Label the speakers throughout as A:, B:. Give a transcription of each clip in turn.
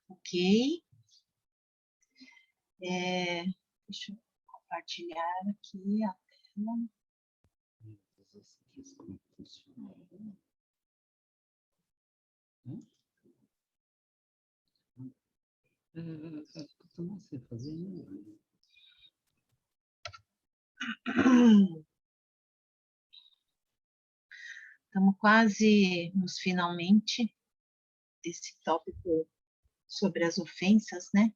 A: Ok. Deixa eu compartilhar aqui a tela. Estamos quase nos finalmente desse tópico sobre as ofensas, né?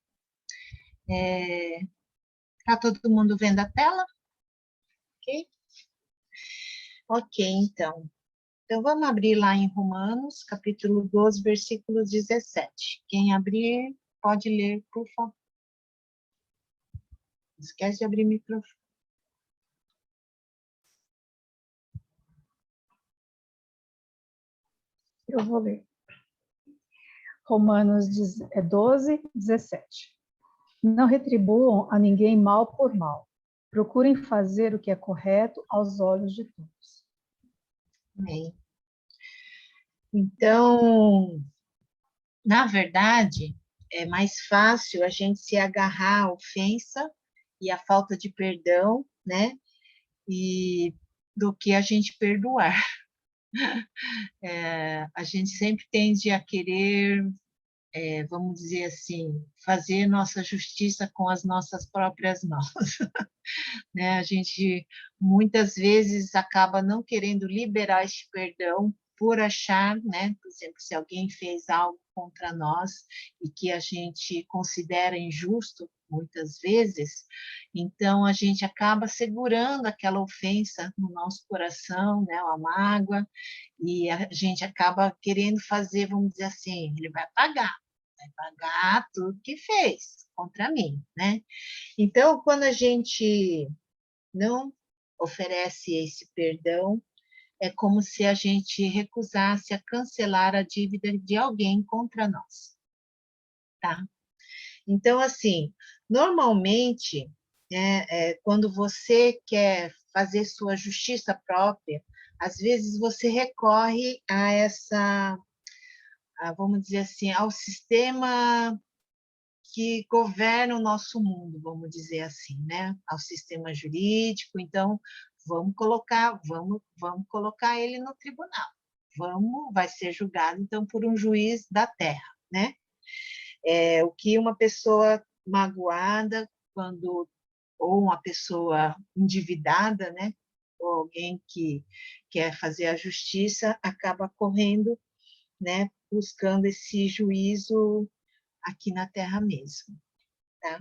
A: Tá todo mundo vendo a tela? Ok? Ok, então. Então, vamos abrir lá em Romanos, capítulo 12, versículo 17. Quem abrir, pode ler, por favor. Não esquece de abrir o microfone.
B: Eu vou ler. Romanos 12, 17. Não retribuam a ninguém mal por mal. Procurem fazer o que é correto aos olhos de todos.
A: Amém. Então, na verdade, é mais fácil a gente se agarrar à ofensa e à falta de perdão, né? Do que a gente perdoar. A gente sempre tende a querer, vamos dizer assim, fazer nossa justiça com as nossas próprias mãos. Né? A gente muitas vezes acaba não querendo liberar este perdão por achar, né, por exemplo, se alguém fez algo contra nós e que a gente considera injusto, muitas vezes, então a gente acaba segurando aquela ofensa no nosso coração, né, uma mágoa, e a gente acaba querendo fazer, vamos dizer assim, ele vai pagar tudo que fez contra mim, né? Então, quando a gente não oferece esse perdão, é como se a gente recusasse a cancelar a dívida de alguém contra nós, tá? Então, assim, normalmente, quando você quer fazer sua justiça própria, às vezes você recorre a vamos dizer assim, ao sistema que governa o nosso mundo, vamos dizer assim, né? Ao sistema jurídico. Então, vamos colocar ele no tribunal. Vai ser julgado então por um juiz da terra, né? O que uma pessoa magoada, ou uma pessoa endividada, né? Ou alguém que quer fazer a justiça, acaba correndo, né? Buscando esse juízo aqui na terra mesmo, tá?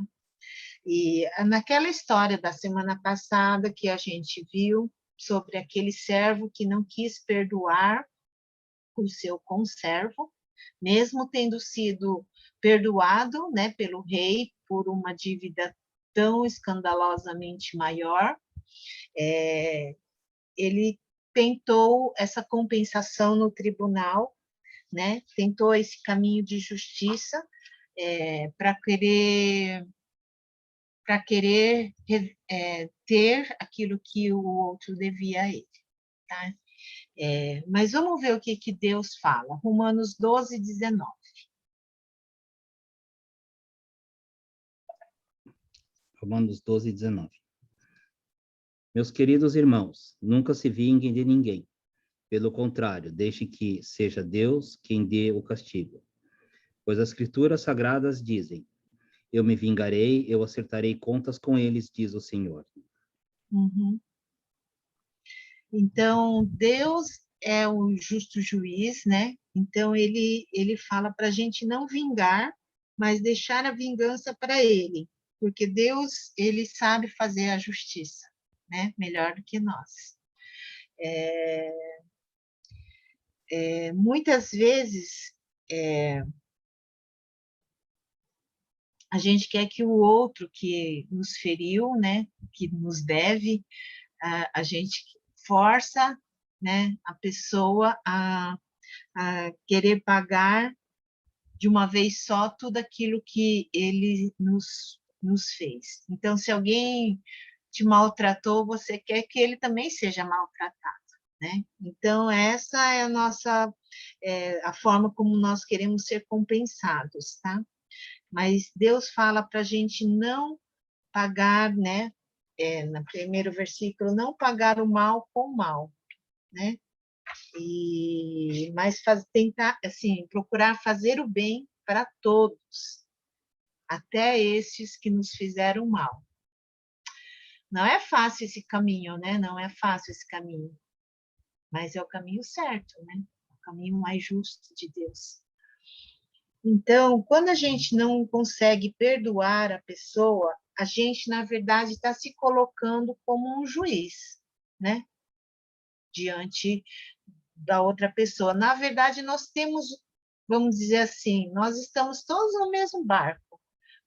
A: E naquela história da semana passada que a gente viu sobre aquele servo que não quis perdoar o seu conservo, mesmo tendo sido perdoado, né, pelo rei por uma dívida tão escandalosamente maior, ele tentou essa compensação no tribunal, né, tentou esse caminho de justiça para querer ter aquilo que o outro devia a ele, tá? Mas vamos ver o que Deus fala. Romanos 12, 19.
C: Romanos 12, 19. Meus queridos irmãos, nunca se vinguem de ninguém. Pelo contrário, deixe que seja Deus quem dê o castigo. Pois as Escrituras Sagradas dizem: eu me vingarei, eu acertarei contas com eles, diz o Senhor.
A: Uhum. Então, Deus é o justo juiz, né? Então, ele fala para a gente não vingar, mas deixar a vingança para ele, porque Deus, ele sabe fazer a justiça, né? Melhor do que nós. Muitas vezes, a gente quer que o outro que nos feriu, né? Que nos deve, a gente força, né, a pessoa a querer pagar de uma vez só tudo aquilo que ele nos fez. Então, se alguém te maltratou, você quer que ele também seja maltratado, né? Então, essa é a nossa, a forma como nós queremos ser compensados, tá? Mas Deus fala para a gente não pagar, né? No primeiro versículo, não pagar o mal com o mal, né? Mas tentar, assim, procurar fazer o bem para todos, até esses que nos fizeram mal. Não é fácil esse caminho, né? Não é fácil esse caminho, mas é o caminho certo, né? O caminho mais justo de Deus. Então, quando a gente não consegue perdoar a pessoa, a gente, na verdade, está se colocando como um juiz, né? Diante da outra pessoa. Na verdade, nós temos, vamos dizer assim, nós estamos todos no mesmo barco,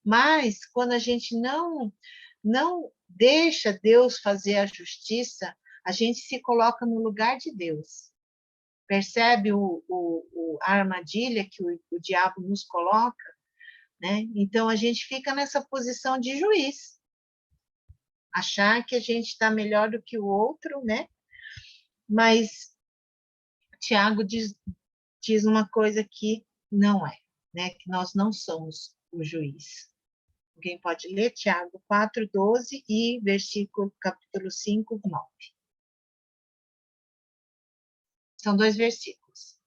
A: mas quando a gente não deixa Deus fazer a justiça, a gente se coloca no lugar de Deus. Percebe a armadilha que o diabo nos coloca, né? Então, a gente fica nessa posição de juiz, achar que a gente está melhor do que o outro, né? Mas Tiago diz uma coisa que não é, né? Que nós não somos o juiz. Alguém pode ler Tiago 4:12 e capítulo 5:9. São 2 versículos.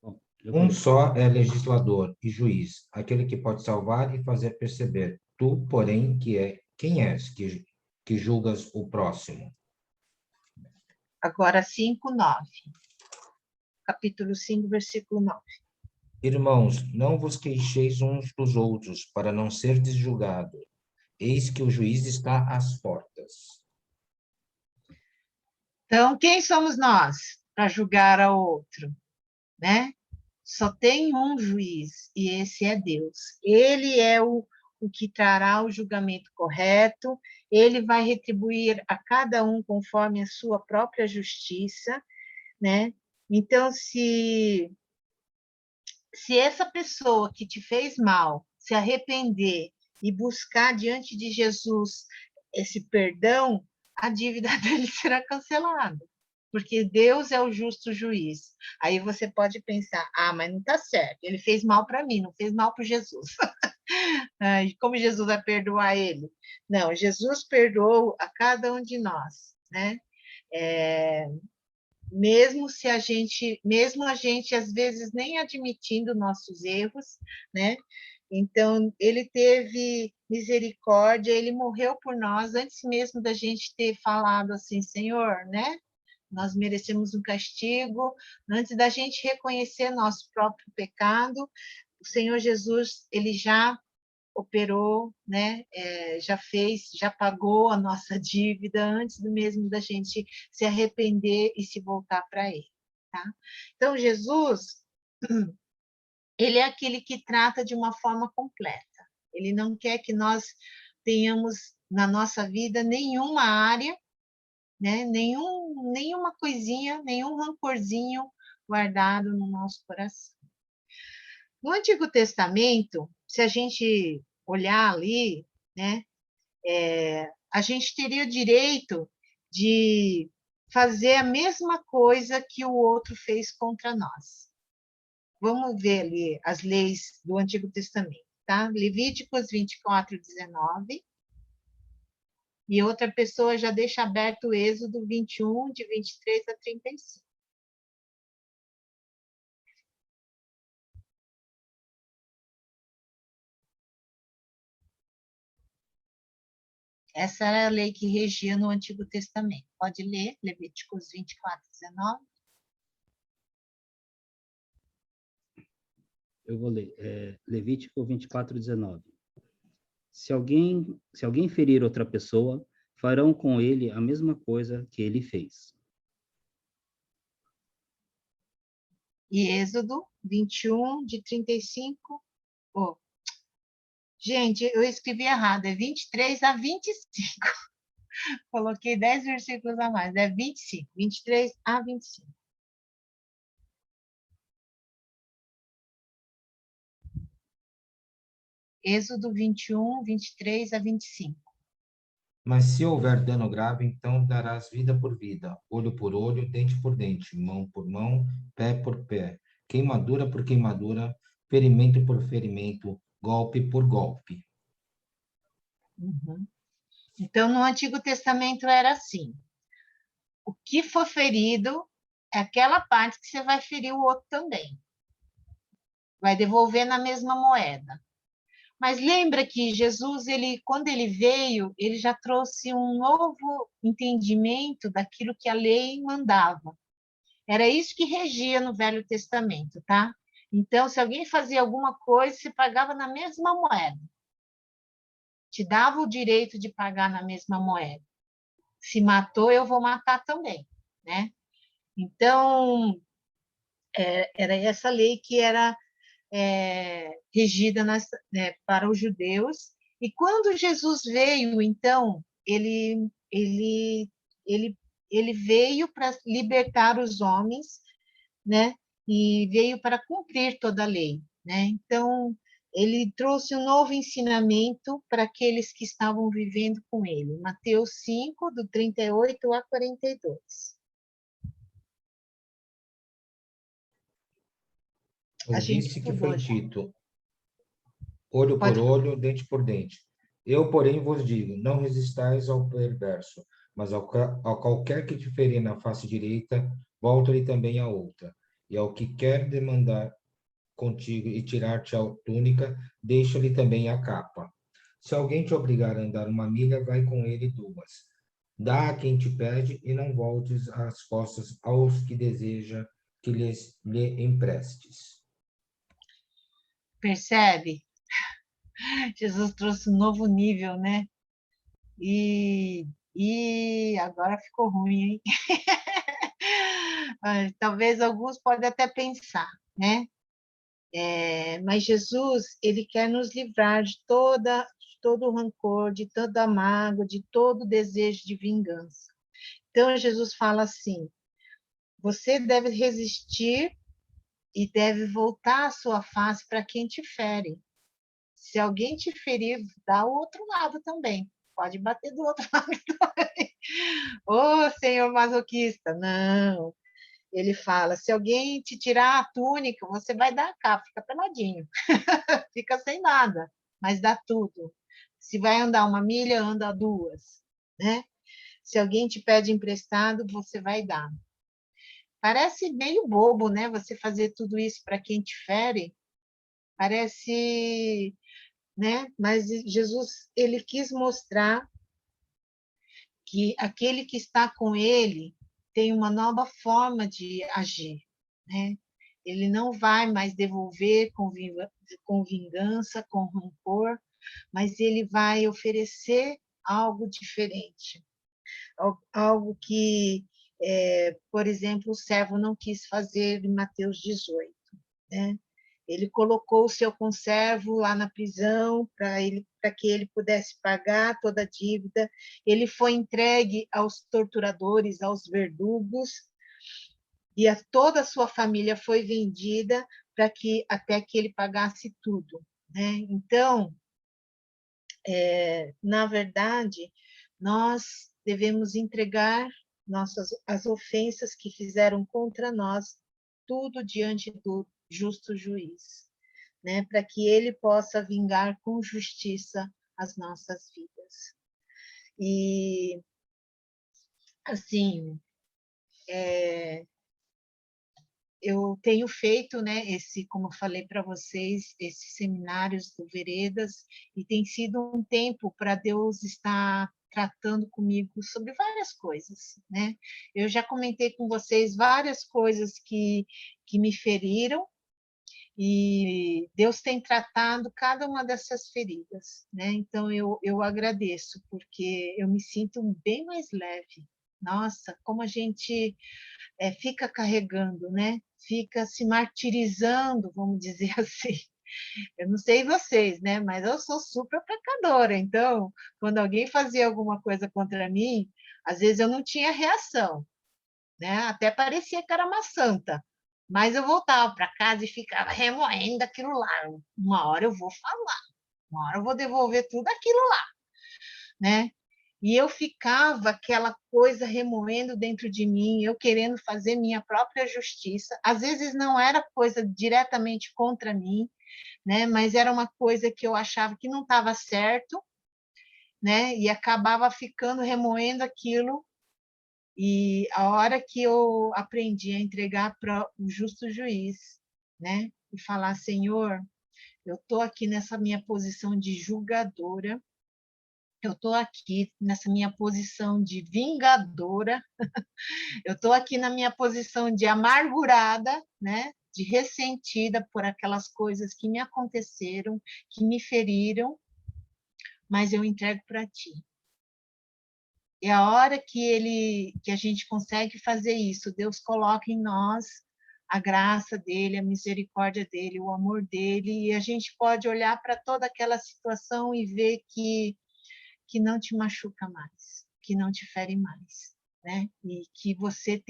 C: Bom,
D: Um só é legislador e juiz, aquele que pode salvar e fazer perceber. Tu, porém, quem és que julgas o próximo?
A: Agora 5:9. Capítulo 5, versículo 9.
D: Irmãos, não vos queixeis uns dos outros, para não serdes julgados. Eis que o juiz está às portas.
A: Então, quem somos nós para julgar ao outro, né? Só tem um juiz, e esse é Deus. Ele é o que trará o julgamento correto, ele vai retribuir a cada um conforme a sua própria justiça, né? Então, se essa pessoa que te fez mal se arrepender e buscar diante de Jesus esse perdão, a dívida dele será cancelada, porque Deus é o justo juiz. Aí você pode pensar, mas não está certo, ele fez mal para mim, não fez mal para Jesus. Como Jesus vai perdoar ele? Não, Jesus perdoou a cada um de nós, né? Mesmo a gente às vezes nem admitindo nossos erros, né? Então, ele teve misericórdia, ele morreu por nós antes mesmo da gente ter falado assim, Senhor, né? Nós merecemos um castigo, antes da gente reconhecer nosso próprio pecado, o Senhor Jesus, ele já operou, né? Já pagou a nossa dívida antes do mesmo da gente se arrepender e se voltar para Ele, tá? Então, Jesus, ele é aquele que trata de uma forma completa. Ele não quer que nós tenhamos na nossa vida nenhuma área, né? Nenhuma coisinha, nenhum rancorzinho guardado no nosso coração. No Antigo Testamento, se a gente olhar ali, né, a gente teria o direito de fazer a mesma coisa que o outro fez contra nós. Vamos ver ali as leis do Antigo Testamento, tá? Levíticos 24:19. E outra pessoa já deixa aberto o Êxodo 21, de 23 a 35. Essa era a lei que regia no Antigo Testamento. Pode ler, Levíticos 24:19.
C: Eu vou ler. Levítico 24:19. Se alguém ferir outra pessoa, farão com ele a mesma coisa que ele fez.
A: E Êxodo 21, de 35. Oh, gente, eu escrevi errado, é 23 a 25. Coloquei 10 versículos a mais, é 25, 23 a 25. Êxodo 21, 23 a 25.
D: Mas se houver dano grave, então darás vida por vida, olho por olho, dente por dente, mão por mão, pé por pé, queimadura por queimadura, ferimento por ferimento, golpe por golpe.
A: Uhum. Então, no Antigo Testamento era assim: o que for ferido é aquela parte que você vai ferir o outro também. Vai devolver na mesma moeda. Mas lembra que Jesus, quando ele veio, ele já trouxe um novo entendimento daquilo que a lei mandava. Era isso que regia no Velho Testamento, tá? Então, se alguém fazia alguma coisa, você pagava na mesma moeda. Te dava o direito de pagar na mesma moeda. Se matou, eu vou matar também, né? Então, era essa lei que era regida para os judeus. E quando Jesus veio, então, ele, ele veio para libertar os homens, né? E veio para cumprir toda a lei, né? Então, ele trouxe um novo ensinamento para aqueles que estavam vivendo com ele. Mateus 5, do 38 a 42. A gente
D: Ouviste que
A: pulou
D: foi
A: já.
D: dito, olho por
A: Pode falar.
D: olho, dente por dente. Eu, porém, vos digo, não resistais ao perverso, mas ao qualquer que te ferir na face direita, volta-lhe também a outra. E ao que quer demandar contigo e tirar-te a túnica, deixa-lhe também a capa. Se alguém te obrigar a andar uma milha, vai com ele duas. Dá a quem te pede e não voltes as costas aos que deseja que lhe emprestes.
A: Percebe? Jesus trouxe um novo nível, né? E agora ficou ruim, hein? Talvez alguns podem até pensar, né? Mas Jesus, ele quer nos livrar de todo o rancor, de toda a mágoa, de todo o desejo de vingança. Então, Jesus fala assim: você deve resistir e deve voltar a sua face para quem te fere. Se alguém te ferir, dá o outro lado também. Pode bater do outro lado também. Ô, senhor masoquista, não. Ele fala, se alguém te tirar a túnica, você vai dar a capa, fica peladinho. Fica sem nada, mas dá tudo. Se vai andar uma milha, anda duas, né? Se alguém te pede emprestado, você vai dar. Parece meio bobo, né? Você fazer tudo isso para quem te fere. Parece, né? Mas Jesus, ele quis mostrar que aquele que está com ele tem uma nova forma de agir, né? Ele não vai mais devolver com vingança, com rancor, mas ele vai oferecer algo diferente, algo que, por exemplo, o servo não quis fazer em Mateus 18, né? Ele colocou o seu conservo lá na prisão para que ele pudesse pagar toda a dívida. Ele foi entregue aos torturadores, aos verdugos, e toda a sua família foi vendida até que ele pagasse tudo, né? Então, na verdade, nós devemos entregar as ofensas que fizeram contra nós, tudo diante do justo juiz, né? Para que ele possa vingar com justiça as nossas vidas. E, assim, eu tenho feito, né, como eu falei para vocês, esses seminários do Veredas, e tem sido um tempo para Deus estar tratando comigo sobre várias coisas, né? Eu já comentei com vocês várias coisas que me feriram, e Deus tem tratado cada uma dessas feridas, né? Então eu agradeço, porque eu me sinto bem mais leve. Nossa, como a gente fica carregando, né? Fica se martirizando, vamos dizer assim. Eu não sei vocês, né? Mas eu sou super pecadora. Então, quando alguém fazia alguma coisa contra mim, às vezes eu não tinha reação, né? Até parecia que era uma santa. Mas eu voltava para casa e ficava remoendo aquilo lá. Uma hora eu vou falar, uma hora eu vou devolver tudo aquilo lá, né? E eu ficava aquela coisa remoendo dentro de mim, eu querendo fazer minha própria justiça. Às vezes não era coisa diretamente contra mim, né? Mas era uma coisa que eu achava que não estava certo, né? E acabava ficando remoendo aquilo. E a hora que eu aprendi a entregar para o justo juiz, né? E falar, Senhor, eu estou aqui nessa minha posição de julgadora, eu estou aqui nessa minha posição de vingadora, eu estou aqui na minha posição de amargurada, né? De ressentida por aquelas coisas que me aconteceram, que me feriram, mas eu entrego para ti. E a hora que a gente consegue fazer isso, Deus coloca em nós a graça dele, a misericórdia dele, o amor dele, e a gente pode olhar para toda aquela situação e ver que não te machuca mais, que não te fere mais, né? E que você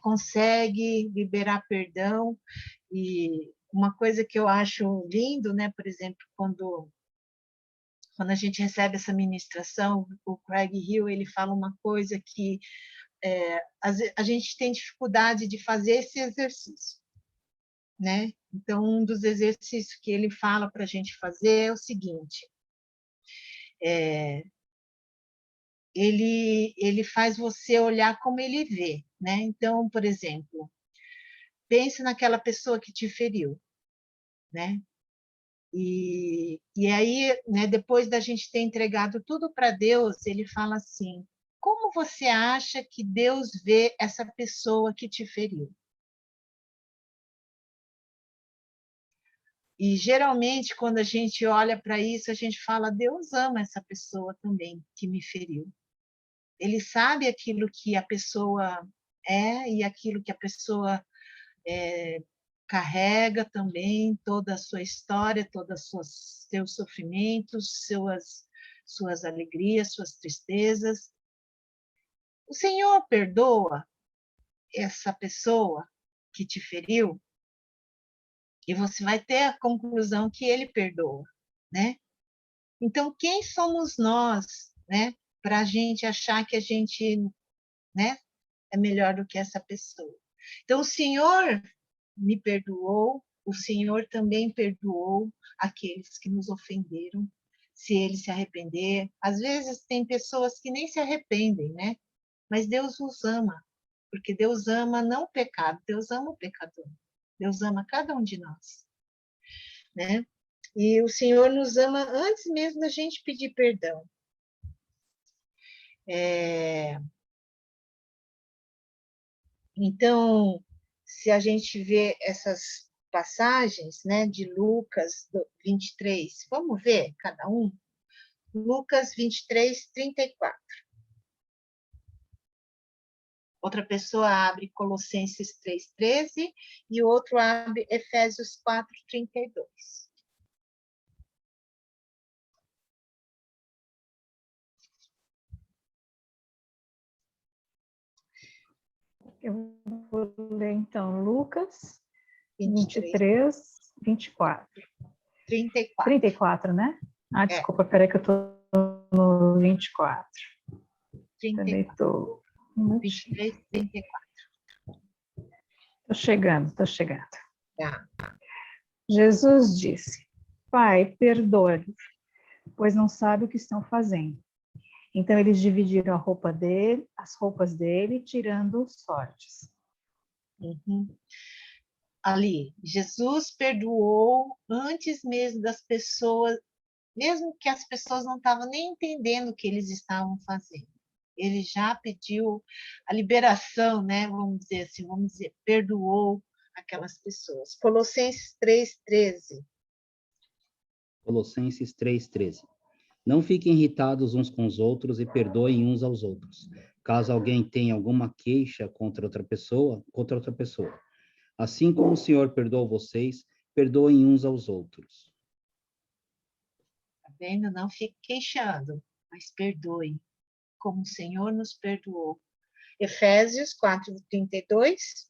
A: consegue liberar perdão. E uma coisa que eu acho lindo, né? Por exemplo, quando a gente recebe essa ministração, o Craig Hill, ele fala uma coisa que a gente tem dificuldade de fazer esse exercício, né? Então, um dos exercícios que ele fala para a gente fazer é o seguinte, ele faz você olhar como ele vê, né? Então, por exemplo, pense naquela pessoa que te feriu, né? E aí, né, depois da gente ter entregado tudo para Deus, ele fala assim: como você acha que Deus vê essa pessoa que te feriu? E geralmente, quando a gente olha para isso, a gente fala: Deus ama essa pessoa também que me feriu. Ele sabe aquilo que a pessoa é e aquilo que a pessoa carrega também, toda a sua história, todos os seus sofrimentos, suas alegrias, suas tristezas. O Senhor perdoa essa pessoa que te feriu e você vai ter a conclusão que ele perdoa, né? Então, quem somos nós, né, para a gente achar que a gente, né, é melhor do que essa pessoa? Então, o Senhor me perdoou, o Senhor também perdoou aqueles que nos ofenderam, se eles se arrepender. Às vezes tem pessoas que nem se arrependem, né? Mas Deus os ama, porque Deus ama não o pecado, Deus ama o pecador. Deus ama cada um de nós, né? E o Senhor nos ama antes mesmo da gente pedir perdão. Então, se a gente vê essas passagens, né, de Lucas 23, vamos ver cada um? Lucas 23, 34. Outra pessoa abre Colossenses 3, 13 e o outro abre Efésios 4, 32.
B: Eu vou ler, então, Lucas
A: 23,
B: 24.
A: 34.
B: 34, né? Ah, desculpa, peraí que eu estou no 24.
A: 34.
B: Também estou...
A: 23, 34.
B: Estou chegando.
A: Tá.
B: Jesus disse: Pai, perdoa-lhes, pois não sabem o que estão fazendo. Então eles dividiram as roupas dele, tirando sortes.
A: Uhum. Ali, Jesus perdoou antes mesmo das pessoas, mesmo que as pessoas não estavam nem entendendo o que eles estavam fazendo. Ele já pediu a liberação, né? Vamos dizer, perdoou aquelas pessoas. Colossenses 3:13.
C: Colossenses 3:13. Não fiquem irritados uns com os outros e perdoem uns aos outros. Caso alguém tenha alguma queixa contra outra pessoa. Assim como o Senhor perdoou vocês, perdoem uns aos outros.
A: Tá vendo? Não fique queixando, mas perdoe, como o Senhor nos perdoou. Efésios 4:32.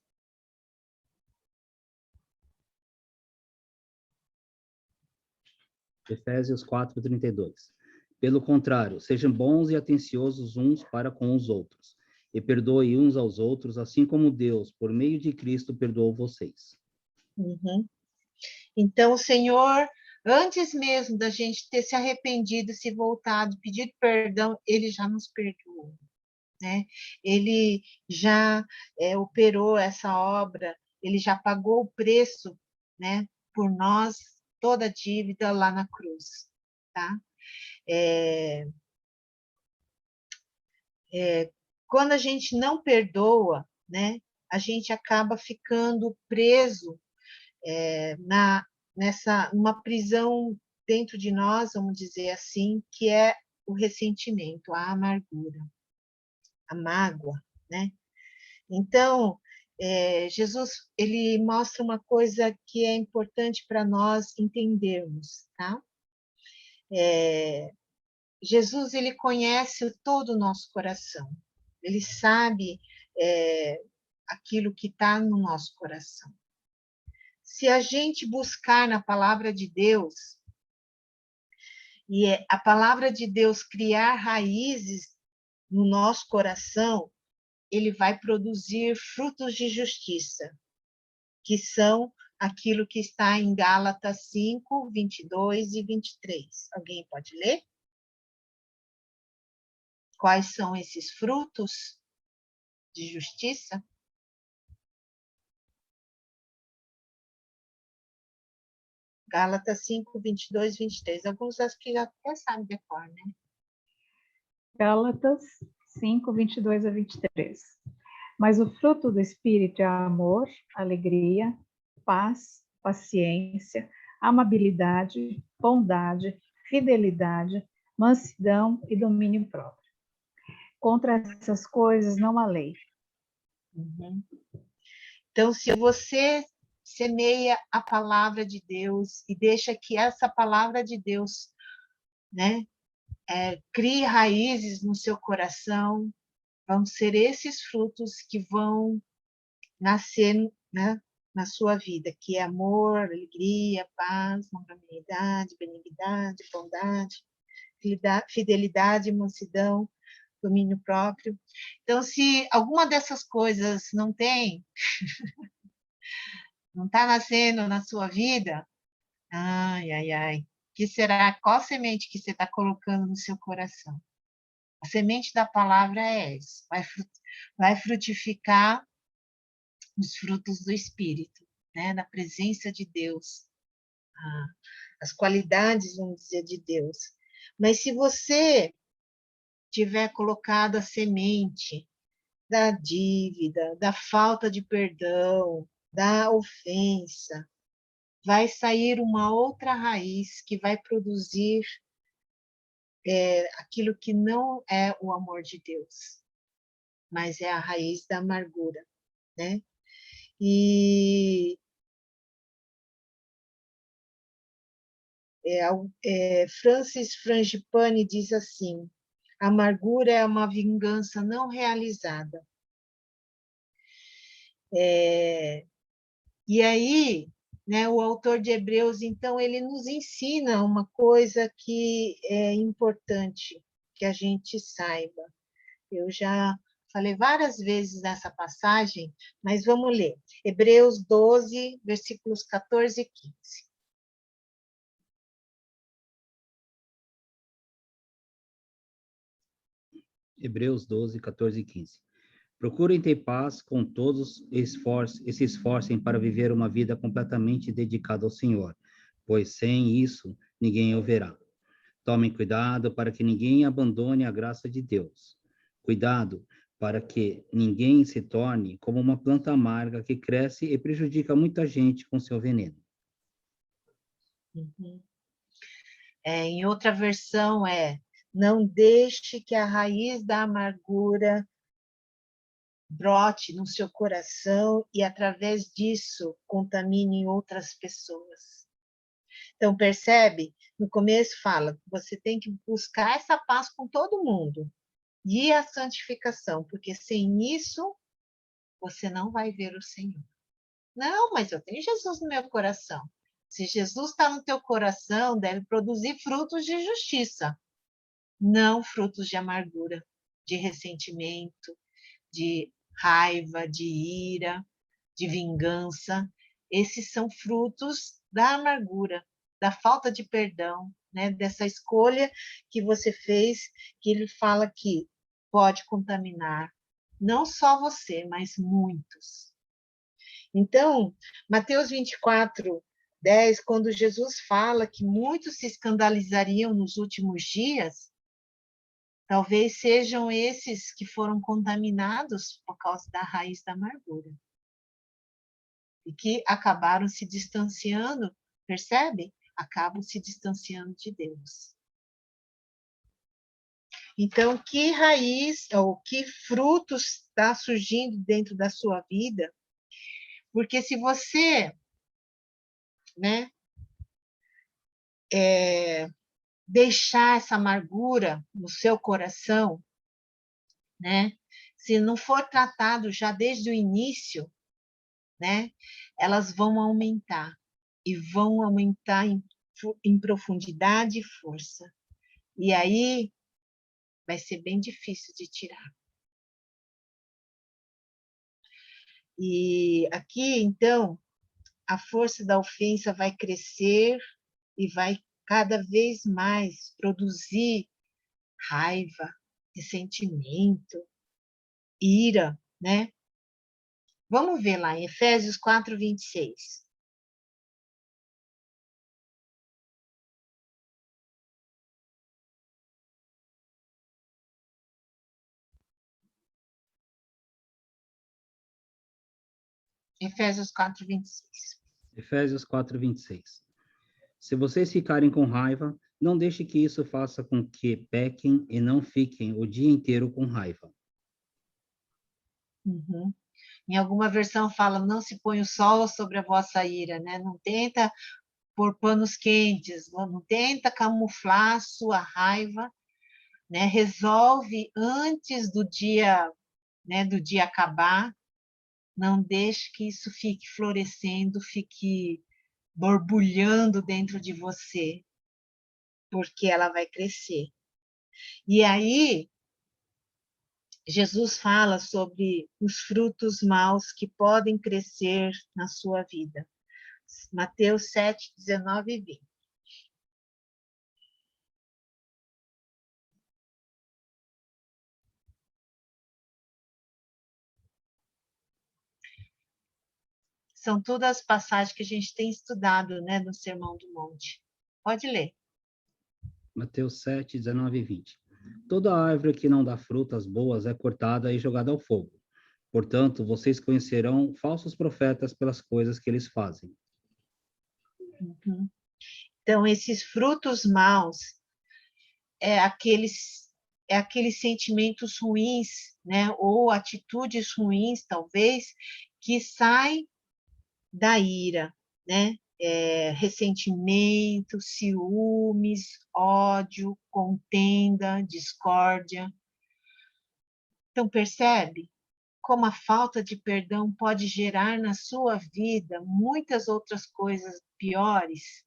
C: Efésios 4:32. Pelo contrário, sejam bons e atenciosos uns para com os outros, e perdoem uns aos outros, assim como Deus, por meio de Cristo, perdoou vocês.
A: Uhum. Então, o Senhor, antes mesmo da gente ter se arrependido, se voltado, pedido perdão, Ele já nos perdoou, né? Ele já operou essa obra, Ele já pagou o preço, né, por nós, toda a dívida lá na cruz, tá? Quando a gente não perdoa, né, a gente acaba ficando preso nessa uma prisão dentro de nós, vamos dizer assim, que é o ressentimento, a amargura, a mágoa, né? Então, Jesus, ele mostra uma coisa que é importante para nós entendermos, tá? Jesus, ele conhece todo o nosso coração. Ele sabe aquilo que está no nosso coração. Se a gente buscar na palavra de Deus, e a palavra de Deus criar raízes no nosso coração, ele vai produzir frutos de justiça, que são aquilo que está em Gálatas 5, 22 e 23. Alguém pode ler? Quais são esses frutos de justiça? Gálatas 5, 22 e 23. Alguns acho que já até sabem decor, né?
B: Gálatas 5, 22 a 23. Mas o fruto do Espírito é amor, alegria, paz, paciência, amabilidade, bondade, fidelidade, mansidão e domínio próprio. Contra essas coisas não há lei.
A: Uhum. Então, se você semeia a palavra de Deus e deixa que essa palavra de Deus, né, crie raízes no seu coração, vão ser esses frutos que vão nascer, né, na sua vida, que é amor, alegria, paz, longanimidade, benignidade, bondade, fidelidade, mansidão, domínio próprio. Então, se alguma dessas coisas não tem, não está nascendo na sua vida, ai, ai, ai, que será? Qual semente que você está colocando no seu coração? A semente da palavra é essa, vai frutificar os frutos do Espírito, né? Da presença de Deus, as qualidades, vamos dizer, de Deus. Mas se você tiver colocado a semente da dívida, da falta de perdão, da ofensa, vai sair uma outra raiz que vai produzir aquilo que não é o amor de Deus, mas é a raiz da amargura, né? E Francis Frangipane diz assim: a amargura é uma vingança não realizada. E aí, né, o autor de Hebreus, então, ele nos ensina uma coisa que é importante que a gente saiba. Eu já falei várias vezes nessa passagem, mas vamos ler. Hebreus 12, versículos 14 e 15.
C: Hebreus 12, 14 e 15. Procurem ter paz com todos e se esforcem para viver uma vida completamente dedicada ao Senhor, pois sem isso ninguém o verá. Tomem cuidado para que ninguém abandone a graça de Deus. Cuidado para que ninguém se torne como uma planta amarga que cresce e prejudica muita gente com seu veneno.
A: Uhum. Em outra versão não deixe que a raiz da amargura brote no seu coração e, através disso, contamine outras pessoas. Então, percebe? No começo fala, você tem que buscar essa paz com todo mundo e a santificação, porque sem isso, você não vai ver o Senhor. Não, mas eu tenho Jesus no meu coração. Se Jesus está no teu coração, deve produzir frutos de justiça. não frutos de amargura, de ressentimento, de raiva, de ira, de vingança. Esses são frutos da amargura, da falta de perdão, né? Dessa escolha que você fez, que ele fala que pode contaminar não só você, mas muitos. Então, Mateus 24, 10, quando Jesus fala que muitos se escandalizariam nos últimos dias, talvez sejam esses que foram contaminados por causa da raiz da amargura. E que acabaram se distanciando, percebe? Acabam se distanciando de Deus. Então, que raiz ou que frutos está surgindo dentro da sua vida? Porque se você, né, deixar essa amargura no seu coração, né, se não for tratado já desde o início, né, elas vão aumentar e vão aumentar em profundidade e força. E aí vai ser bem difícil de tirar. E aqui, então, a força da ofensa vai crescer e vai cada vez mais produzir raiva, ressentimento, ira, né? Vamos ver lá em Efésios 4, 26. Efésios 4, 26.
C: Efésios 4, 26. Se vocês ficarem com raiva, não deixe que isso faça com que pequem e não fiquem o dia inteiro com raiva.
A: Uhum. Em alguma versão fala, não se põe o sol sobre a vossa ira, né? Não tenta pôr panos quentes, não tenta camuflar a sua raiva, né? Resolve antes do dia, né, do dia acabar. Não deixe que isso fique florescendo, fique borbulhando dentro de você, porque ela vai crescer. E aí, Jesus fala sobre os frutos maus que podem crescer na sua vida. Mateus 7, 19 e 20. São todas as passagens que a gente tem estudado, né, no Sermão do Monte. Pode ler.
C: Mateus 7, 19 e 20. Toda árvore que não dá frutas boas é cortada e jogada ao fogo. Portanto, vocês conhecerão falsos profetas pelas coisas que eles fazem.
A: Uhum. Então, esses frutos maus é aqueles sentimentos ruins, né, ou atitudes ruins, talvez, que saem da ira, né? Ressentimento, ciúmes, ódio, contenda, discórdia. Então, percebe como a falta de perdão pode gerar na sua vida muitas outras coisas piores?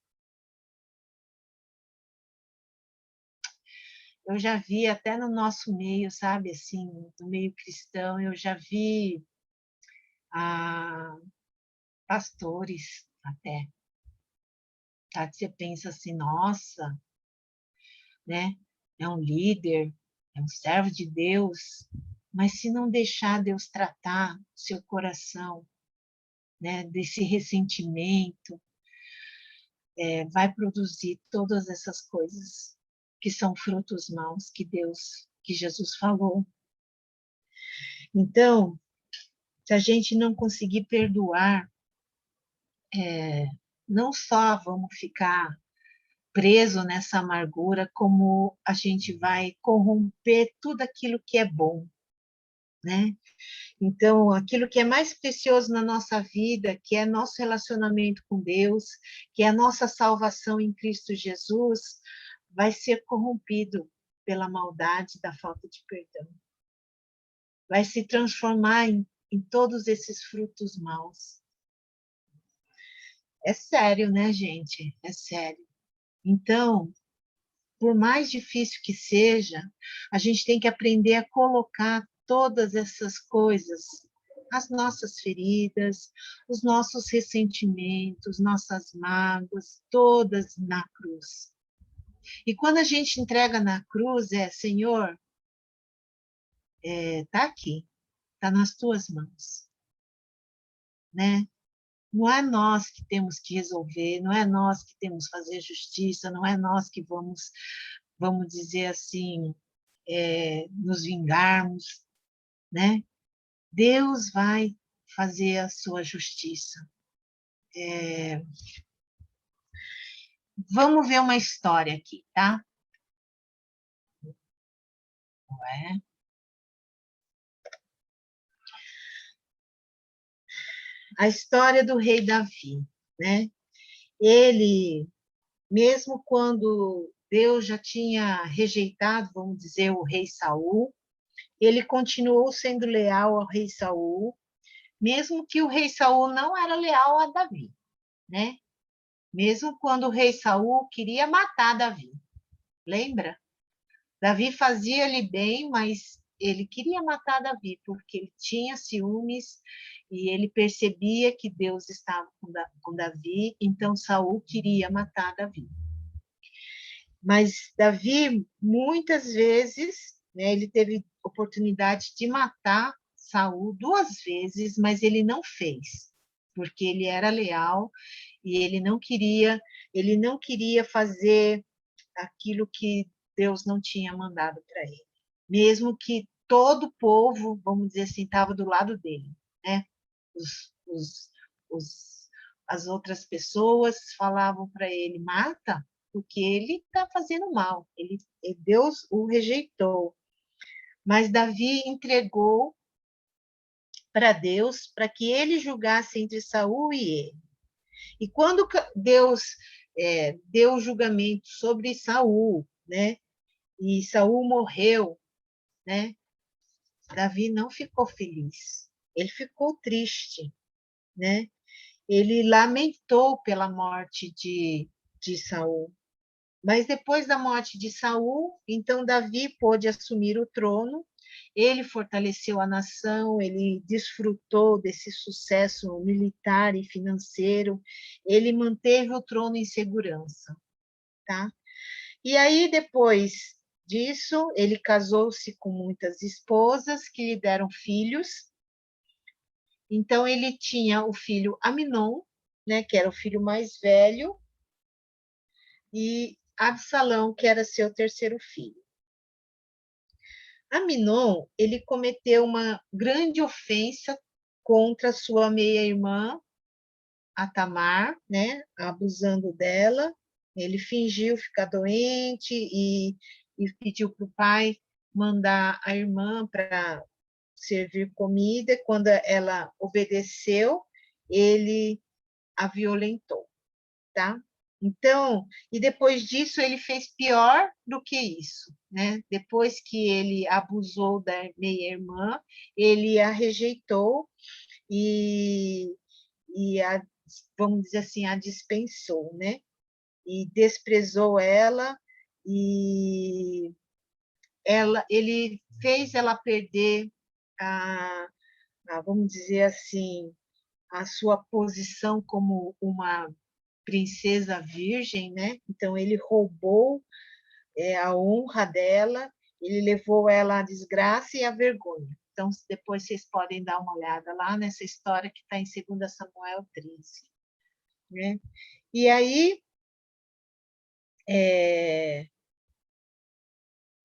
A: Eu já vi até no nosso meio, sabe, assim, no meio cristão, eu já vi pastores até, tá? Você pensa assim, nossa, né? É um líder, é um servo de Deus, mas se não deixar Deus tratar o seu coração, né, desse ressentimento, vai produzir todas essas coisas que são frutos maus que Jesus falou. Então, se a gente não conseguir perdoar, não só vamos ficar preso nessa amargura, como a gente vai corromper tudo aquilo que é bom, né? Então, aquilo que é mais precioso na nossa vida, que é nosso relacionamento com Deus, que é a nossa salvação em Cristo Jesus, vai ser corrompido pela maldade da falta de perdão. Vai se transformar em todos esses frutos maus. É sério, né, gente? É sério. Então, por mais difícil que seja, a gente tem que aprender a colocar todas essas coisas, as nossas feridas, os nossos ressentimentos, nossas mágoas, todas na cruz. E quando a gente entrega na cruz, Senhor, tá aqui, tá nas tuas mãos, né? Não é nós que temos que resolver, não é nós que temos que fazer justiça, não é nós que vamos dizer assim, nos vingarmos, né? Deus vai fazer a sua justiça. Vamos ver uma história aqui, tá? A história do rei Davi, né? Ele, mesmo quando Deus já tinha rejeitado, vamos dizer, o rei Saul, ele continuou sendo leal ao rei Saul, mesmo que o rei Saul não era leal a Davi, né? Mesmo quando o rei Saul queria matar Davi. Lembra? Davi fazia-lhe bem, mas ele queria matar Davi, porque ele tinha ciúmes e ele percebia que Deus estava com Davi, então Saul queria matar Davi. Mas Davi, muitas vezes, né, ele teve oportunidade de matar Saul 2 vezes, mas ele não fez, porque ele era leal e ele não queria fazer aquilo que Deus não tinha mandado para ele, mesmo que todo o povo, vamos dizer assim, estava do lado dele, né? Os, os, as outras pessoas falavam para ele, mata, porque ele está fazendo mal, Deus o rejeitou. Mas Davi entregou para Deus, para que ele julgasse entre Saul e ele. E quando Deus deu o julgamento sobre Saul, né? E Saul morreu, né? Davi não ficou feliz, ele ficou triste, né? Ele lamentou pela morte de Saul. Mas depois da morte de Saul, então Davi pôde assumir o trono, ele fortaleceu a nação, ele desfrutou desse sucesso militar e financeiro, ele manteve o trono em segurança, tá? E aí, depois disso, ele casou-se com muitas esposas que lhe deram filhos. Então, ele tinha o filho Aminon, né, que era o filho mais velho, e Absalão, que era seu terceiro filho. Aminon, ele cometeu uma grande ofensa contra sua meia-irmã, a Tamar, né, abusando dela. Ele fingiu ficar doente e pediu para o pai mandar a irmã para servir comida. Quando ela obedeceu, ele a violentou, tá? Então, e depois disso ele fez pior do que isso, né? Depois que ele abusou da meia-irmã, ele a rejeitou e, vamos dizer assim, a dispensou, né? E desprezou ela e ele fez ela perder vamos dizer assim, a sua posição como uma princesa virgem, né? Então ele roubou a honra dela, ele levou ela à desgraça e à vergonha. Então depois vocês podem dar uma olhada lá nessa história que está em 2 Samuel 13, né? E aí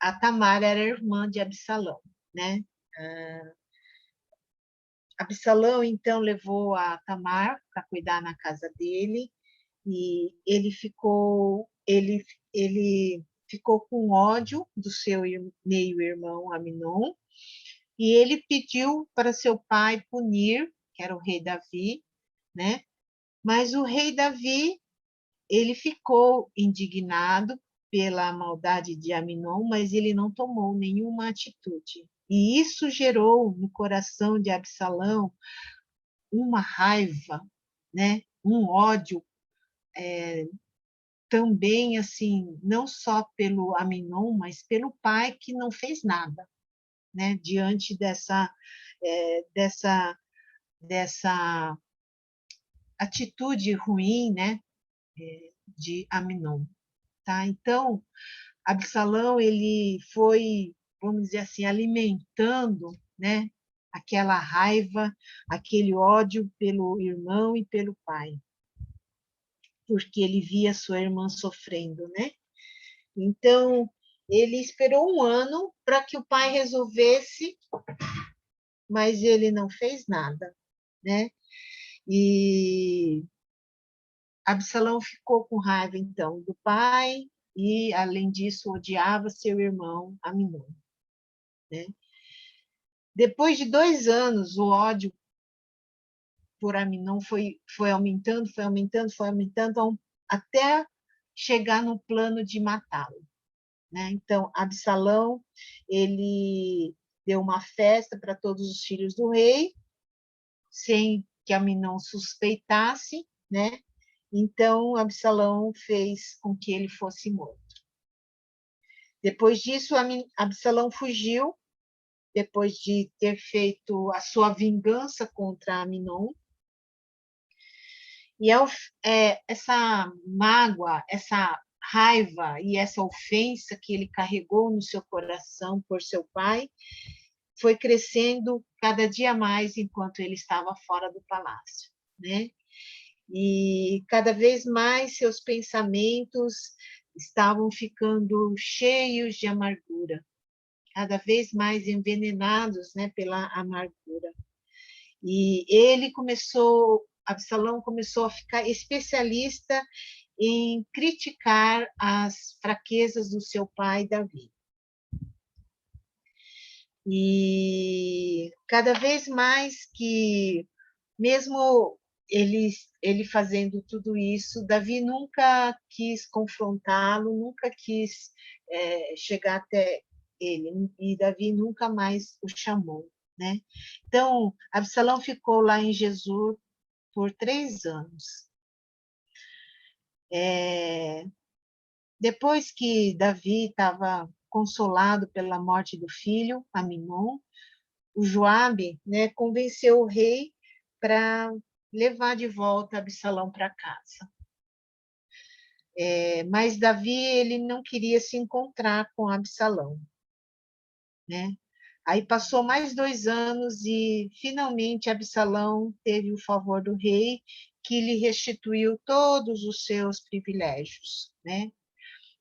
A: a Tamar era irmã de Absalão, né? Absalão então levou a Tamar para cuidar na casa dele e ele ficou com ódio do seu meio-irmão Aminon e ele pediu para seu pai punir, que era o rei Davi, né? Mas o rei Davi ele ficou indignado pela maldade de Aminon, mas ele não tomou nenhuma atitude. E isso gerou no coração de Absalão uma raiva, né? Um ódio também, assim, não só pelo Aminon, mas pelo pai que não fez nada, né, diante dessa atitude ruim, né, de Aminon, tá? Então, Absalão, ele foi, vamos dizer assim, alimentando, né, aquela raiva, aquele ódio pelo irmão e pelo pai, porque ele via sua irmã sofrendo, né? Então, ele esperou um ano para que o pai resolvesse, mas ele não fez nada, né? E Absalão ficou com raiva, então, do pai e, além disso, odiava seu irmão Aminon, né? Depois de 2 anos, o ódio por Aminon foi aumentando, foi aumentando, foi aumentando, até chegar no plano de matá-lo, né? Então, Absalão, ele deu uma festa para todos os filhos do rei, sem que Aminon suspeitasse, né? Então, Absalão fez com que ele fosse morto. Depois disso, Absalão fugiu, depois de ter feito a sua vingança contra Aminon. E essa mágoa, essa raiva e essa ofensa que ele carregou no seu coração por seu pai foi crescendo cada dia mais enquanto ele estava fora do palácio, né? E cada vez mais seus pensamentos estavam ficando cheios de amargura, cada vez mais envenenados, né, pela amargura. E Absalão começou a ficar especialista em criticar as fraquezas do seu pai, Davi. E cada vez mais que, mesmo ele fazendo tudo isso, Davi nunca quis confrontá-lo, nunca quis chegar até ele, e Davi nunca mais o chamou, né? Então, Absalão ficou lá em Gesur por 3 anos. Depois que Davi estava consolado pela morte do filho, Aminon, o Joabe, né, convenceu o rei para levar de volta Absalão para casa. Mas Davi, ele não queria se encontrar com Absalão, né? Aí passou mais 2 anos e finalmente Absalão teve o favor do rei, que lhe restituiu todos os seus privilégios, né?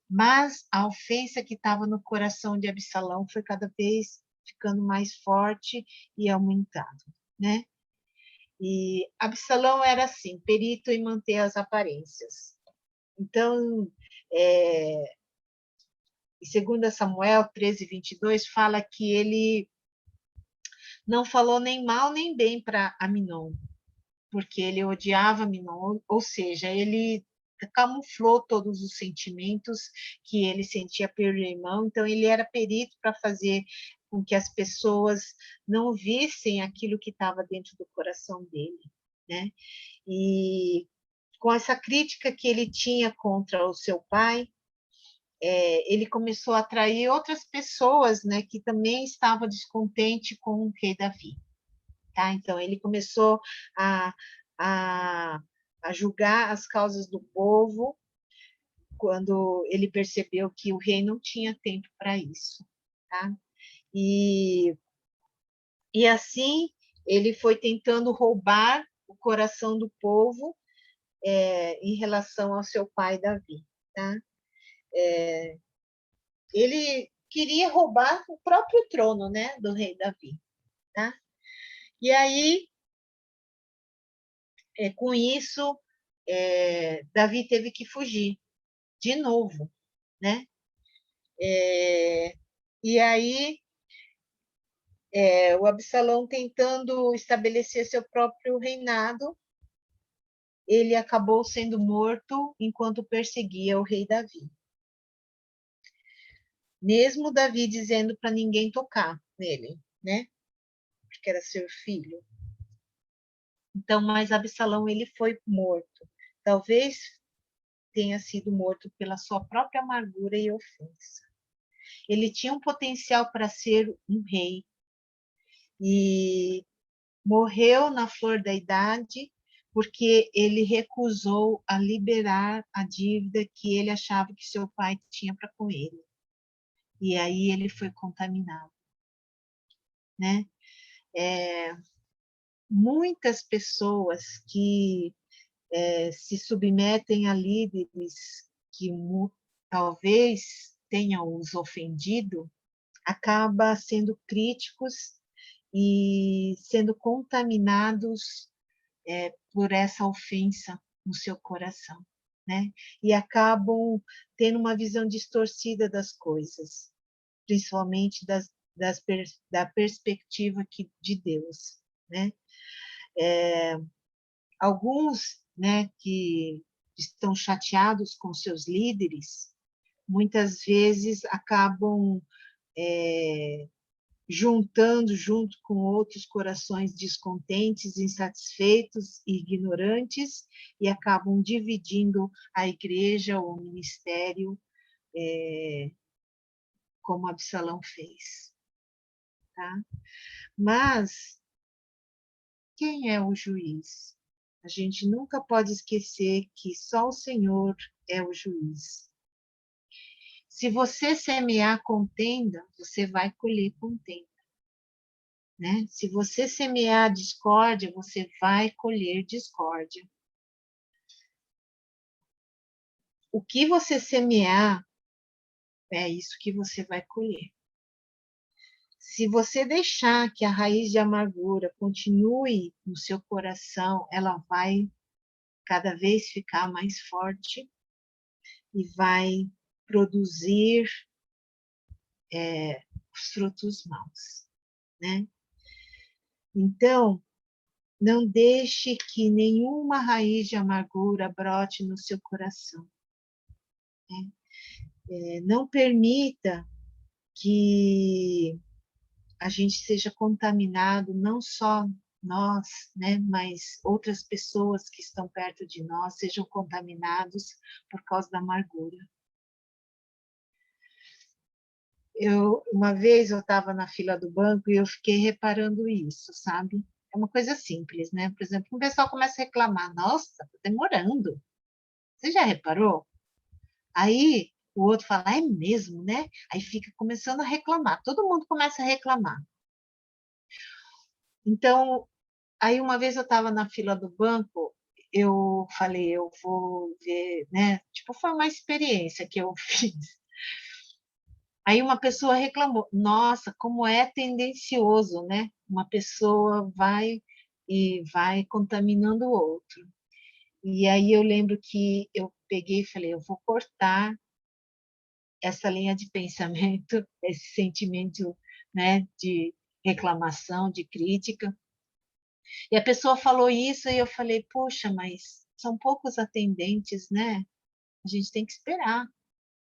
A: Mas a ofensa que estava no coração de Absalão foi cada vez ficando mais forte e aumentando, né? E Absalão era assim, perito em manter as aparências. Então, em 2 Samuel 13:22, fala que ele não falou nem mal nem bem para Aminon, porque ele odiava Aminon, ou seja, ele camuflou todos os sentimentos que ele sentia pelo irmão, então ele era perito para fazer com que as pessoas não vissem aquilo que estava dentro do coração dele, né? E com essa crítica que ele tinha contra o seu pai, ele começou a atrair outras pessoas, né, que também estavam descontentes com o rei Davi. Tá? Então, ele começou a, a, a julgar as causas do povo quando ele percebeu que o rei não tinha tempo para isso. Tá? E assim, ele foi tentando roubar o coração do povo em relação ao seu pai Davi. Tá? Ele queria roubar o próprio trono, né, do rei Davi. Tá? E aí, com isso, Davi teve que fugir de novo, né? E aí, o Absalão, tentando estabelecer seu próprio reinado, ele acabou sendo morto enquanto perseguia o rei Davi. Mesmo Davi dizendo para ninguém tocar nele, né? Porque era seu filho. Então, mas Absalão, ele foi morto. Talvez tenha sido morto pela sua própria amargura e ofensa. Ele tinha um potencial para ser um rei e morreu na flor da idade porque ele recusou a liberar a dívida que ele achava que seu pai tinha para com ele. E aí ele foi contaminado, né? Muitas pessoas que se submetem a líderes que talvez tenham os ofendido, acaba sendo críticos e sendo contaminados por essa ofensa no seu coração, né? E acabam tendo uma visão distorcida das coisas, principalmente da perspectiva de Deus, né? Alguns, né, que estão chateados com seus líderes, muitas vezes acabam juntando junto com outros corações descontentes, insatisfeitos e ignorantes, e acabam dividindo a igreja ou o ministério, como Absalão fez. Tá? Mas quem é o juiz? A gente nunca pode esquecer que só o Senhor é o juiz. Se você semear contenda, você vai colher contenda. Né? Se você semear discórdia, você vai colher discórdia. O que você semear, é isso que você vai colher. Se você deixar que a raiz de amargura continue no seu coração, ela vai cada vez ficar mais forte e vai produzir os frutos maus, né? Então, não deixe que nenhuma raiz de amargura brote no seu coração. Né? Não permita que a gente seja contaminado, não só nós, né, mas outras pessoas que estão perto de nós sejam contaminados por causa da amargura. Uma vez eu estava na fila do banco e eu fiquei reparando isso, sabe? É uma coisa simples, né? Por exemplo, o pessoal começa a reclamar, nossa, tá demorando. Você já reparou? Aí o outro fala, é mesmo, né? Aí fica começando a reclamar, todo mundo começa a reclamar. Então, aí uma vez eu estava na fila do banco, eu falei, eu vou ver, né? Tipo, foi uma experiência que eu fiz. Aí uma pessoa reclamou, nossa, como é tendencioso, né? Uma pessoa vai e vai contaminando o outro. E aí eu lembro que eu peguei e falei, eu vou cortar essa linha de pensamento, esse sentimento, né, de reclamação, de crítica. E a pessoa falou isso e eu falei, poxa, mas são poucos atendentes, né? A gente tem que esperar,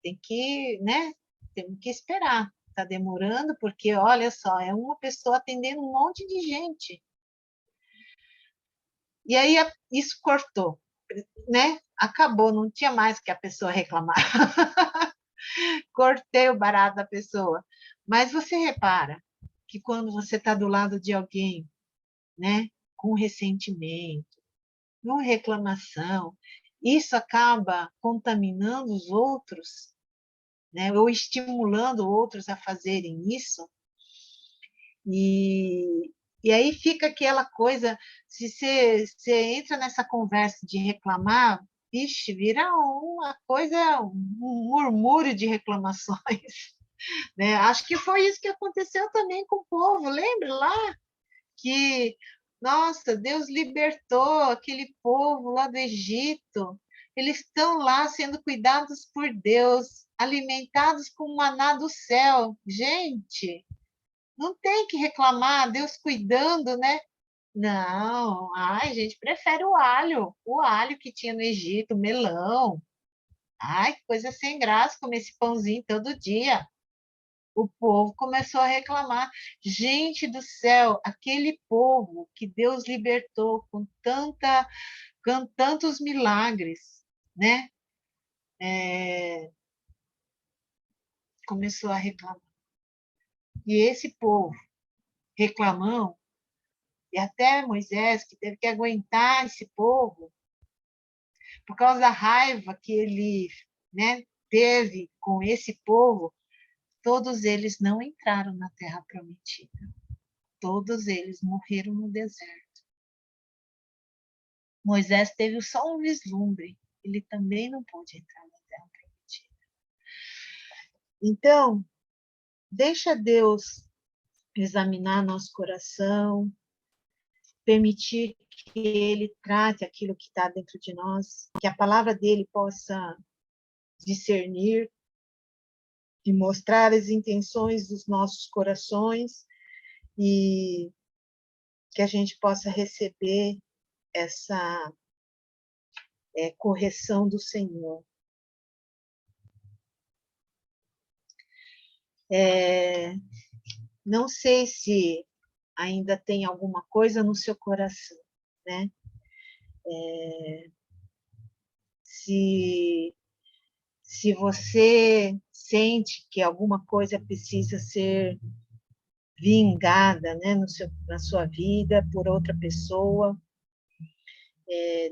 A: tem que, né? Temos que esperar. Está demorando porque, olha só, é uma pessoa atendendo um monte de gente. E aí isso cortou, né? Acabou, não tinha mais que a pessoa reclamar. Cortei o barato da pessoa. Mas você repara que quando você está do lado de alguém, né, com ressentimento, com reclamação, isso acaba contaminando os outros, né, ou estimulando outros a fazerem isso. E aí fica aquela coisa, se você entra nessa conversa de reclamar, vixe, vira uma coisa, um murmúrio de reclamações. Né? Acho que foi isso que aconteceu também com o povo, lembra lá? Que, nossa, Deus libertou aquele povo lá do Egito, eles estão lá sendo cuidados por Deus, alimentados com o maná do céu. Gente, não tem que reclamar, Deus cuidando, né? Não, ai, gente, prefere o alho que tinha no Egito, o melão. Ai, que coisa sem graça comer esse pãozinho todo dia. O povo começou a reclamar. Gente do céu, aquele povo que Deus libertou com tantos milagres, né? começou a reclamar. E esse povo reclamão, e até Moisés, que teve que aguentar esse povo, por causa da raiva que ele, né, teve com esse povo, todos eles não entraram na terra prometida. Todos eles morreram no deserto. Moisés teve só um vislumbre, ele também não pôde entrar na terra prometida. Então, deixa Deus examinar nosso coração, permitir que Ele trate aquilo que está dentro de nós, que a palavra dele possa discernir e mostrar as intenções dos nossos corações e que a gente possa receber essa correção do Senhor. Não sei se ainda tem alguma coisa no seu coração, né? Se você sente que alguma coisa precisa ser vingada, né, na sua vida por outra pessoa,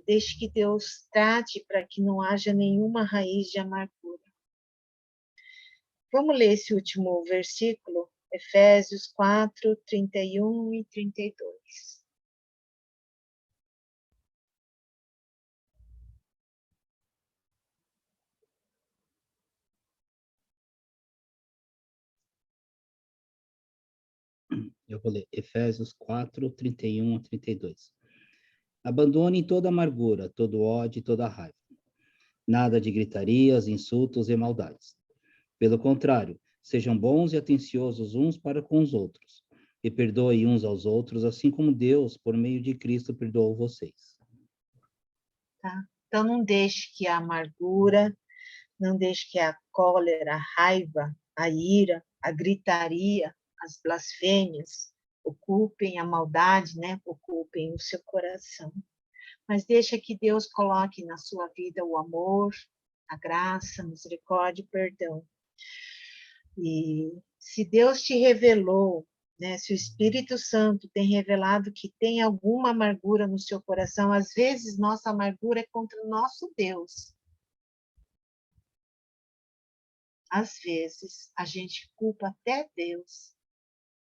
A: deixe que Deus trate para que não haja nenhuma raiz de amargura. Vamos ler esse último versículo, Efésios 4, 31 e 32.
C: Eu vou ler Efésios 4, 31 a 32. Abandone toda amargura, todo ódio e toda raiva. Nada de gritarias, insultos e maldades. Pelo contrário, sejam bons e atenciosos uns para com os outros, e perdoem uns aos outros, assim como Deus, por meio de Cristo, perdoou vocês.
A: Tá? Então, não deixe que a amargura, não deixe que a cólera, a raiva, a ira, a gritaria, as blasfêmias ocupem a maldade, né? Ocupem o seu coração. Mas deixa que Deus coloque na sua vida o amor, a graça, a misericórdia e o perdão. E se Deus te revelou, né, se o Espírito Santo tem revelado que tem alguma amargura no seu coração, às vezes nossa amargura é contra o nosso Deus. Às vezes a gente culpa até Deus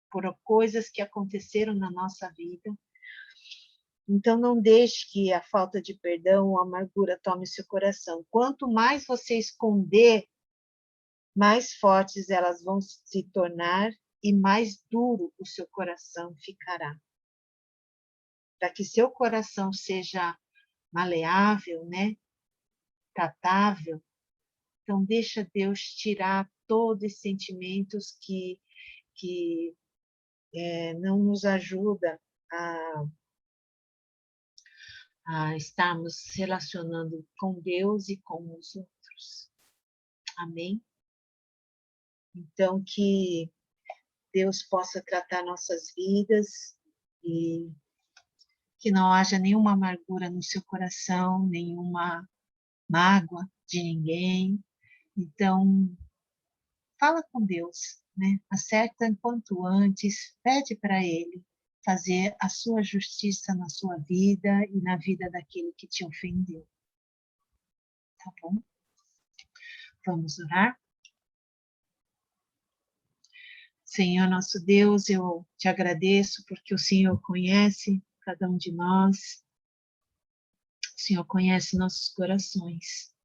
A: por coisas que aconteceram na nossa vida. Então, não deixe que a falta de perdão ou a amargura tome seu coração. Quanto mais você esconder, mais fortes elas vão se tornar e mais duro o seu coração ficará. Para que seu coração seja maleável, né? Tratável, então deixa Deus tirar todos os sentimentos que não nos ajuda a estarmos relacionando com Deus e com os outros. Amém? Então, que Deus possa tratar nossas vidas e que não haja nenhuma amargura no seu coração, nenhuma mágoa de ninguém. Então, fala com Deus, né? Acerta quanto antes, pede para Ele fazer a sua justiça na sua vida e na vida daquele que te ofendeu. Tá bom? Vamos orar? Senhor nosso Deus, eu te agradeço porque o Senhor conhece cada um de nós, o Senhor conhece nossos corações.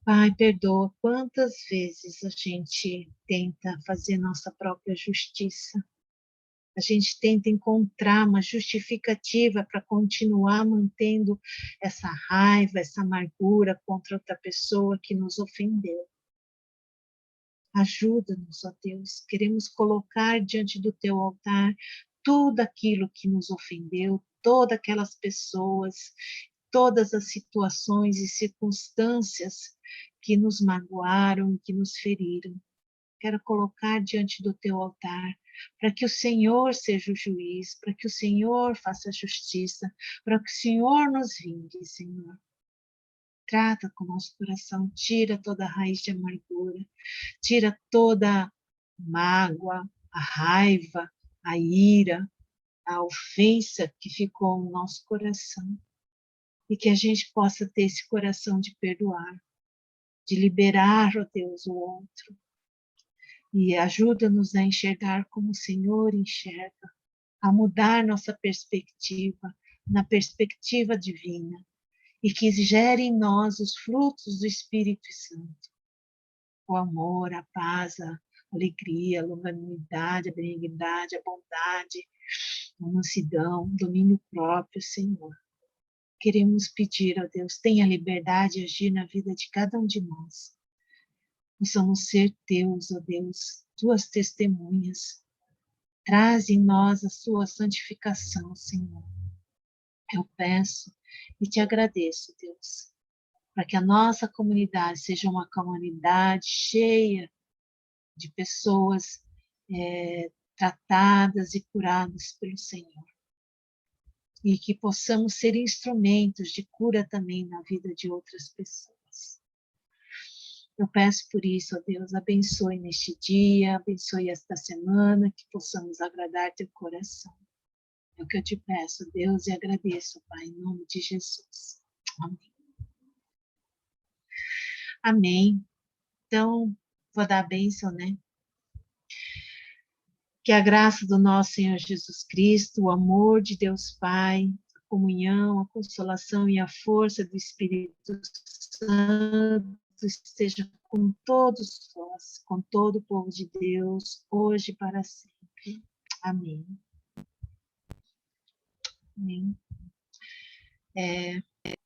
A: Pai, perdoa quantas vezes a gente tenta fazer nossa própria justiça. A gente tenta encontrar uma justificativa para continuar mantendo essa raiva, essa amargura contra outra pessoa que nos ofendeu. Ajuda-nos, ó Deus, queremos colocar diante do teu altar tudo aquilo que nos ofendeu, todas aquelas pessoas, todas as situações e circunstâncias que nos magoaram, que nos feriram. Quero colocar diante do teu altar, para que o Senhor seja o juiz, para que o Senhor faça a justiça, para que o Senhor nos vingue, Senhor. trata com o nosso coração, tira toda a raiz de amargura, tira toda mágoa, a raiva, a ira, a ofensa que ficou no nosso coração. E que a gente possa ter esse coração de perdoar, de liberar, ó Deus, o outro. E ajuda-nos a enxergar como o Senhor enxerga, a mudar nossa perspectiva, na perspectiva divina, e que gere em nós os frutos do Espírito Santo. O amor, a paz, a alegria, a longanimidade, a benignidade, a bondade, a mansidão, o domínio próprio, Senhor. Queremos pedir, ó Deus, tenha liberdade de agir na vida de cada um de nós. Possamos ser teus, ó Deus, tuas testemunhas. Traz em nós a sua santificação, Senhor. Eu peço e te agradeço, Deus, para que a nossa comunidade seja uma comunidade cheia de pessoas tratadas e curadas pelo Senhor. E que possamos ser instrumentos de cura também na vida de outras pessoas. Eu peço por isso, ó Deus, abençoe neste dia, abençoe esta semana, que possamos agradar teu coração. É o que eu te peço, Deus, e agradeço, Pai, em nome de Jesus. Amém. Amém. Então, vou dar a bênção, né? Que a graça do nosso Senhor Jesus Cristo, o amor de Deus Pai, a comunhão, a consolação e a força do Espírito Santo esteja com todos nós, com todo o povo de Deus, hoje e para sempre. Amém. Amém.